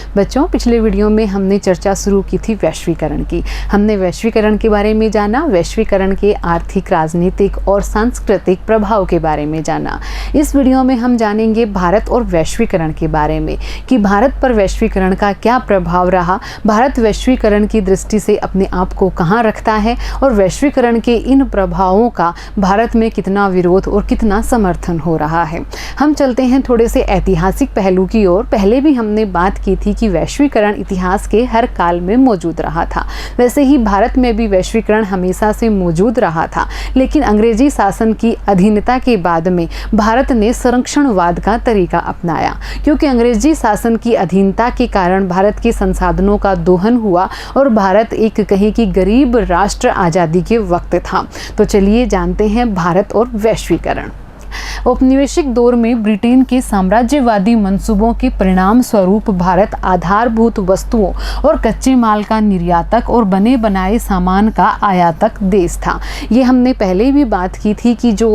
बच्चों, पिछले वीडियो में हमने चर्चा शुरू की थी वैश्वीकरण की। हमने वैश्वीकरण के बारे में जाना, वैश्वीकरण के आर्थिक, राजनीतिक और सांस्कृतिक प्रभाव के बारे में जाना। इस वीडियो में हम जानेंगे भारत और वैश्वीकरण के बारे में कि भारत पर वैश्वीकरण का क्या प्रभाव रहा, भारत वैश्वीकरण की दृष्टि से अपने आप को कहाँ रखता है और वैश्वीकरण के इन प्रभावों का भारत में कितना विरोध और कितना समर्थन हो रहा है। हम चलते हैं थोड़े से ऐतिहासिक पहलू की ओर। पहले भी हमने बात की थी कि वैश्वीकरण इतिहास के हर काल में मौजूद रहा था। वैसे ही भारत में भी वैश्वीकरण हमेशा से मौजूद रहा था, लेकिन अंग्रेजी शासन की अधीनता के बाद में भारत ने संरक्षणवाद का तरीका अपनाया, क्योंकि अंग्रेजी शासन की अधीनता के कारण भारत के संसाधनों का दोहन हुआ और भारत एक कहीं की गरीब राष्ट्र आज़ादी के वक्त था। तो चलिए जानते हैं भारत और वैश्वीकरण। औपनिवेशिक दौर में ब्रिटेन के साम्राज्यवादी मंसूबों के परिणाम स्वरूप भारत आधारभूत वस्तुओं और कच्चे माल का निर्यातक और बने बनाए सामान का आयातक देश था। ये हमने पहले भी बात की थी कि जो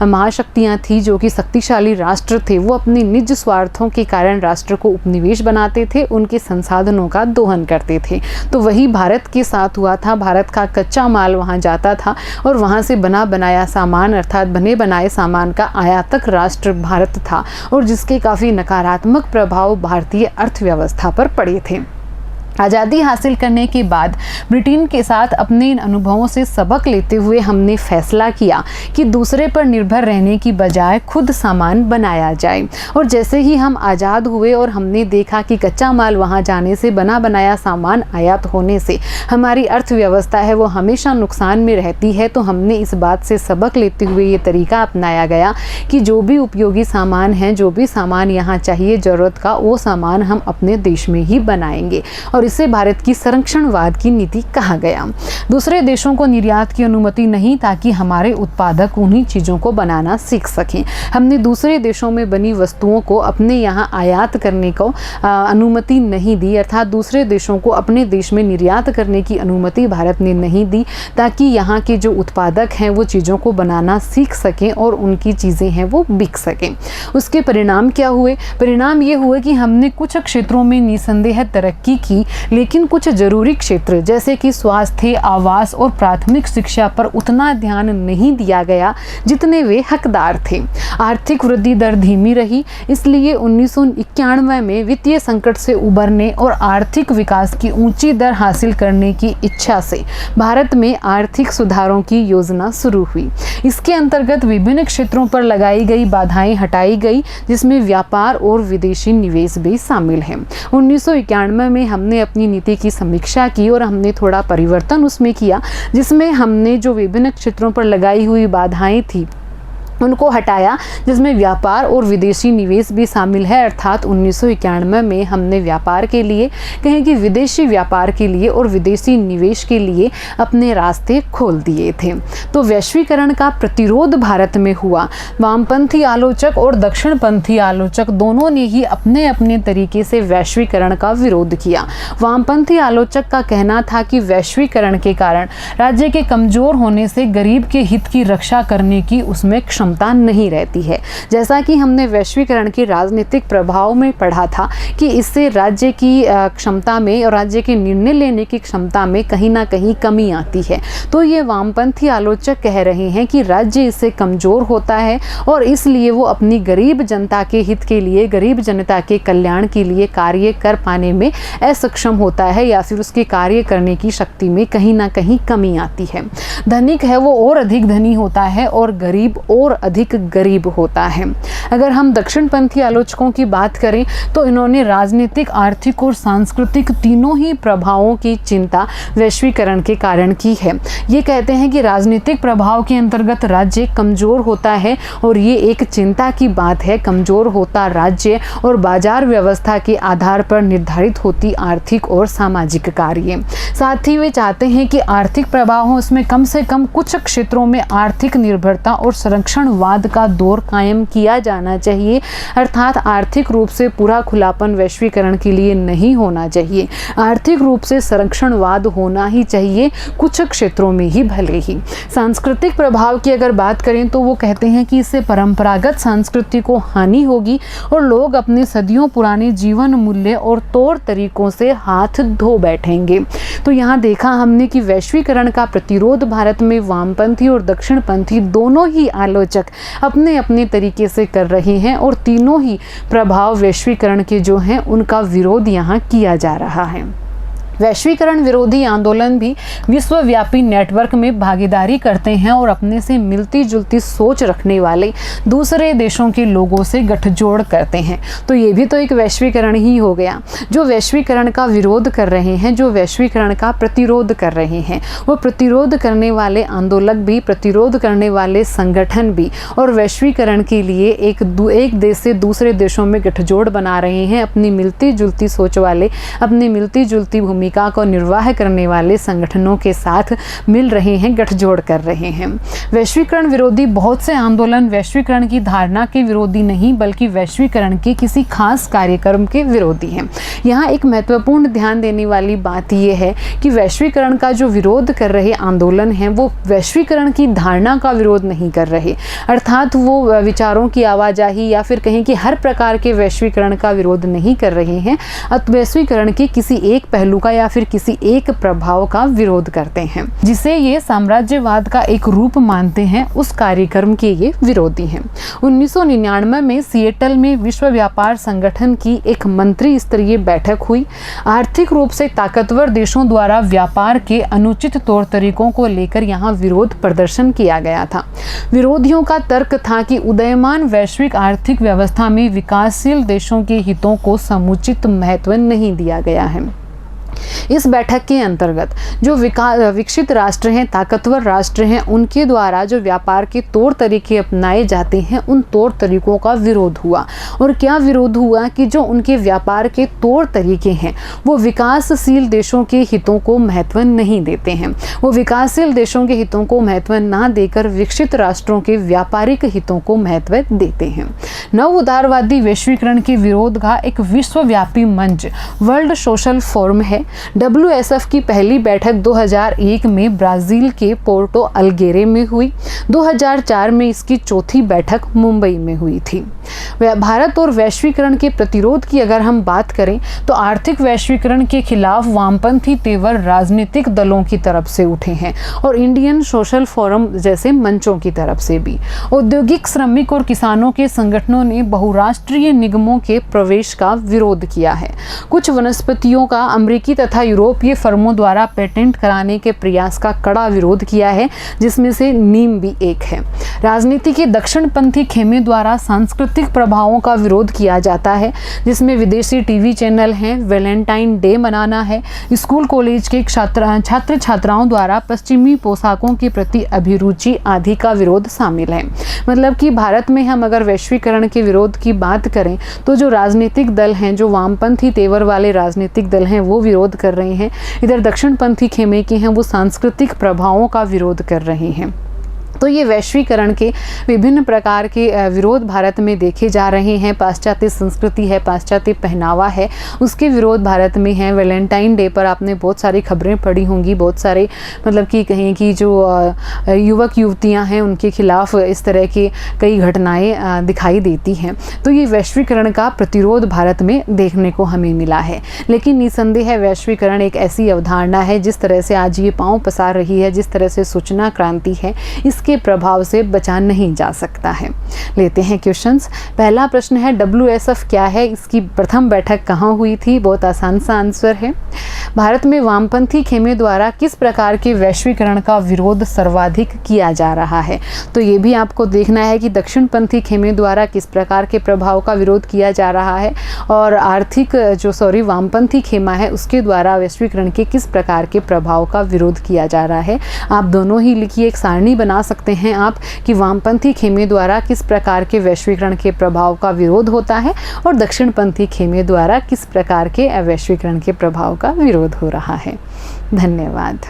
महाशक्तियाँ थी, जो कि शक्तिशाली राष्ट्र थे, वो अपने निज स्वार्थों के कारण राष्ट्र को उपनिवेश बनाते थे, उनके संसाधनों का दोहन करते थे। तो वही भारत के साथ हुआ था। भारत का कच्चा माल वहाँ जाता था और वहाँ से बना बनाया सामान अर्थात बने बनाए सामान का आयातक राष्ट्र भारत था और जिसके काफ़ी नकारात्मक प्रभाव भारतीय अर्थव्यवस्था पर पड़े थे। आज़ादी हासिल करने के बाद ब्रिटेन के साथ अपने इन अनुभवों से सबक लेते हुए हमने फैसला किया कि दूसरे पर निर्भर रहने की बजाय खुद सामान बनाया जाए। और जैसे ही हम आज़ाद हुए और हमने देखा कि कच्चा माल वहाँ जाने से, बना बनाया सामान आयात होने से हमारी अर्थव्यवस्था है वो हमेशा नुकसान में रहती है, तो हमने इस बात से सबक लेते हुए ये तरीका अपनाया गया कि जो भी उपयोगी सामान हैं, जो भी सामान यहाँ चाहिए ज़रूरत का, वो सामान हम अपने देश में ही बनाएंगे। और इसे भारत की संरक्षणवाद की नीति कहा गया। दूसरे देशों को निर्यात की अनुमति नहीं, ताकि हमारे उत्पादक उन्हीं चीज़ों को बनाना सीख सकें। हमने दूसरे देशों में बनी वस्तुओं को अपने यहाँ आयात करने को अनुमति नहीं दी, अर्थात दूसरे देशों को अपने देश में निर्यात करने की अनुमति भारत ने नहीं दी, ताकि यहाँ के जो उत्पादक हैं वो चीज़ों को बनाना सीख सकें और उनकी चीज़ें हैं वो बिक सकें। उसके परिणाम क्या हुए? परिणाम ये हुए कि हमने कुछ क्षेत्रों में निसंदेह तरक्की की, लेकिन कुछ जरूरी क्षेत्र जैसे कि स्वास्थ्य, आवास और प्राथमिक शिक्षा पर उतना ध्यान नहीं दिया गया जितने वे हकदार थे। आर्थिक वृद्धि दर धीमी रही, इसलिए 1991 में वित्तीय संकट से उबरने और आर्थिक विकास की ऊंची दर हासिल करने की इच्छा से भारत में आर्थिक सुधारों की योजना शुरू हुई। इसके अंतर्गत विभिन्न क्षेत्रों पर लगाई गई बाधाएं हटाई गई, जिसमें व्यापार और विदेशी निवेश भी शामिल है। 1991 में हमने अपनी नीति की समीक्षा की और हमने थोड़ा परिवर्तन उसमें किया, जिसमें हमने जो विभिन्न क्षेत्रों पर लगाई हुई बाधाएं थी उनको हटाया, जिसमें व्यापार और विदेशी निवेश भी शामिल है। अर्थात 1991 में हमने व्यापार के लिए, कहें कि विदेशी व्यापार के लिए और विदेशी निवेश के लिए अपने रास्ते खोल दिए थे। तो वैश्वीकरण का प्रतिरोध भारत में हुआ। वामपंथी आलोचक और दक्षिणपंथी आलोचक दोनों ने ही अपने अपने तरीके से वैश्वीकरण का विरोध किया। वामपंथी आलोचक का कहना था कि वैश्वीकरण के कारण राज्य के कमजोर होने से गरीब के हित की रक्षा करने की उसमें क्षमता नहीं रहती है। जैसा कि हमने वैश्वीकरण के राजनीतिक प्रभाव में पढ़ा था कि इससे राज्य की क्षमता में और राज्य के निर्णय लेने की क्षमता में कहीं ना कहीं कमी आती है। तो ये वामपंथी आलोचक कह रहे हैं कि राज्य इससे कमज़ोर होता है और इसलिए वो अपनी गरीब जनता के हित के लिए, गरीब जनता के कल्याण के लिए कार्य कर पाने में असक्षम होता है, या फिर उसके कार्य करने की शक्ति में कहीं ना कहीं कमी आती है। धनिक है वो और अधिक धनी होता है और गरीब और अधिक गरीब होता है। अगर हम दक्षिणपंथी आलोचकों की बात करें तो इन्होंने राजनीतिक, आर्थिक और सांस्कृतिक तीनों ही प्रभावों की चिंता वैश्वीकरण के कारण की है। ये कहते हैं कि राजनीतिक प्रभाव के अंतर्गत राज्य कमजोर होता है और ये एक चिंता की बात है। कमजोर होता राज्य और बाजार व्यवस्था के आधार पर निर्धारित होती आर्थिक और सामाजिक कार्य। साथ ही वे चाहते हैं कि आर्थिक प्रभाव हो, उसमें कम से कम कुछ क्षेत्रों में आर्थिक निर्भरता और संरक्षण संरक्षणवाद का दौर कायम किया जाना चाहिए, अर्थात आर्थिक रूप से पूरा खुलापन वैश्वीकरण के लिए नहीं होना चाहिए। आर्थिक रूप से संरक्षणवाद होना ही चाहिए, कुछ क्षेत्रों में ही भले ही। सांस्कृतिक प्रभाव की अगर बात करें तो वो कहते हैं कि इससे परंपरागत संस्कृति को हानि होगी और लोग अपने सदियों पुराने जीवन मूल्य और तौर तरीकों से हाथ धो बैठेंगे। तो यहाँ देखा हमने कि वैश्वीकरण का प्रतिरोध भारत में वामपंथी और दक्षिणपंथी दोनों ही आलोचक अपने अपने तरीके से कर रहे हैं और तीनों ही प्रभाव वैश्वीकरण के जो हैं उनका विरोध यहाँ किया जा रहा है। वैश्वीकरण विरोधी आंदोलन भी विश्वव्यापी नेटवर्क में भागीदारी करते हैं और अपने से मिलती जुलती सोच रखने वाले दूसरे देशों के लोगों से गठजोड़ करते हैं। तो ये भी तो एक वैश्वीकरण ही हो गया। जो वैश्वीकरण का विरोध कर रहे हैं, जो वैश्वीकरण का प्रतिरोध कर रहे हैं, वो प्रतिरोध करने वाले आंदोलक भी, प्रतिरोध करने वाले संगठन भी और वैश्वीकरण के लिए एक देश से दूसरे देशों में गठजोड़ बना रहे हैं। अपनी मिलती जुलती सोच वाले, अपनी मिलती जुलती भूमिका को निर्वाह करने वाले संगठनों के साथ मिल रहे हैं, गठजोड़ कर रहे हैं। वैश्वीकरण विरोधी बहुत से आंदोलन वैश्वीकरण की धारणा के विरोधी नहीं बल्कि वैश्वीकरण के किसी खास कार्यक्रम के विरोधी हैं। यहाँ एक महत्वपूर्ण ध्यान देने वाली बात यह है कि वैश्वीकरण का जो विरोध कर रहे आंदोलन हैं वो वैश्वीकरण की धारणा का विरोध नहीं कर रहे, अर्थात वो विचारों की आवाजाही या फिर कहें कि हर प्रकार के वैश्वीकरण का विरोध नहीं कर रहे हैं, वैश्वीकरण के किसी एक पहलू का या फिर किसी एक प्रभाव का विरोध करते हैं, जिसे ये साम्राज्यवाद का एक रूप मानते हैं। उस कार्यक्रम के ये विरोधी हैं। 1999 में सिएटल में विश्व व्यापार संगठन की एक मंत्री स्तरीय बैठक हुई। आर्थिक रूप से ताकतवर देशों द्वारा व्यापार के अनुचित तौर तरीकों को लेकर यहाँ विरोध प्रदर्शन किया गया था। विरोधियों का तर्क था कि उदयमान वैश्विक आर्थिक व्यवस्था में विकासशील देशों के हितों को समुचित महत्व नहीं दिया गया है। इस बैठक के अंतर्गत जो विकसित राष्ट्र हैं, ताकतवर राष्ट्र हैं, उनके द्वारा जो व्यापार के तौर तरीके अपनाए जाते हैं उन तौर तरीकों का विरोध हुआ। और क्या विरोध हुआ कि जो उनके व्यापार के तौर तरीके हैं वो विकासशील देशों के हितों को महत्व नहीं देते हैं। वो विकासशील देशों के हितों को महत्व ना देकर विकसित राष्ट्रों के व्यापारिक हितों को महत्व देते हैं। नव उदारवादी वैश्वीकरण के विरोध का एक विश्वव्यापी मंच वर्ल्ड सोशल फोरम है। WSF की पहली बैठक 2001 में ब्राज़ील के पोर्टो अल्गेरे में हुई। 2004 में इसकी चौथी बैठक मुंबई में हुई थी। भारत और वैश्वीकरण के प्रतिरोध की अगर हम बात करें तो आर्थिक वैश्वीकरण के खिलाफ वामपंथी तेवर राजनीतिक दलों की तरफ से उठे हैं और इंडियन सोशल फोरम जैसे मंचों की तरफ से भी। औद्योगिक, श्रमिक और किसानों के संगठनों ने बहुराष्ट्रीय निगमों के प्रवेश का विरोध किया है। कुछ वनस्पतियों का अमेरिकी तथा यूरोपीय फर्मों द्वारा पेटेंट कराने के प्रयास का कड़ा विरोध किया है, जिसमें से नीम भी एक है। राजनीति के दक्षिणपंथी खेमे द्वारा सांस्कृतिक प्रभावों का विरोध किया जाता है, जिसमें विदेशी टीवी चैनल हैं, वैलेंटाइन डे मनाना है। स्कूल कॉलेज के छात्र छात्राओं द्वारा पश्चिमी पोशाकों के प्रति अभिरुचि आदि का विरोध शामिल है। मतलब कि भारत में हम अगर वैश्वीकरण के विरोध की बात करें तो जो राजनीतिक दल हैं, जो वामपंथी तेवर वाले राजनीतिक दल हैं, वो विरोध कर रहे हैं। इधर दक्षिणपंथी खेमे के हैं, वो सांस्कृतिक प्रभावों का विरोध कर रहे हैं। तो ये वैश्वीकरण के विभिन्न प्रकार के विरोध भारत में देखे जा रहे हैं। पाश्चात्य संस्कृति है, पाश्चात्य पहनावा है, उसके विरोध भारत में है। वैलेंटाइन डे पर आपने बहुत सारी खबरें पढ़ी होंगी, बहुत सारे मतलब कि कहें कि जो युवक युवतियां हैं उनके खिलाफ इस तरह की कई घटनाएं दिखाई देती हैं। तो ये वैश्वीकरण का प्रतिरोध भारत में देखने को हमें मिला है। लेकिन निसंदेह वैश्वीकरण एक ऐसी अवधारणा है, जिस तरह से आज ये पांव पसार रही है, जिस तरह से सूचना क्रांति है, इसके प्रभाव से बचा नहीं जा सकता है। लेते हैं क्वेश्चंस। पहला प्रश्न है WSF क्या है, इसकी प्रथम बैठक कहाँ हुई थी? बहुत आसान सा आंसर है। भारत में वामपंथी खेमे द्वारा किस प्रकार के वैश्वीकरण का विरोध सर्वाधिक किया जा रहा है? तो ये भी आपको देखना है कि दक्षिणपंथी खेमे द्वारा किस प्रकार के प्रभाव का विरोध किया जा रहा है और वामपंथी खेमा है उसके द्वारा वैश्वीकरण के किस प्रकार के प्रभाव का विरोध किया जा रहा है। आप दोनों ही लिखिए, एक सारणी बना सकते हैं आप कि वामपंथी खेमे द्वारा किस प्रकार के वैश्वीकरण के प्रभाव का विरोध होता है और दक्षिणपंथी खेमे द्वारा किस प्रकार के वैश्वीकरण के प्रभाव का विरोध हो रहा है। धन्यवाद।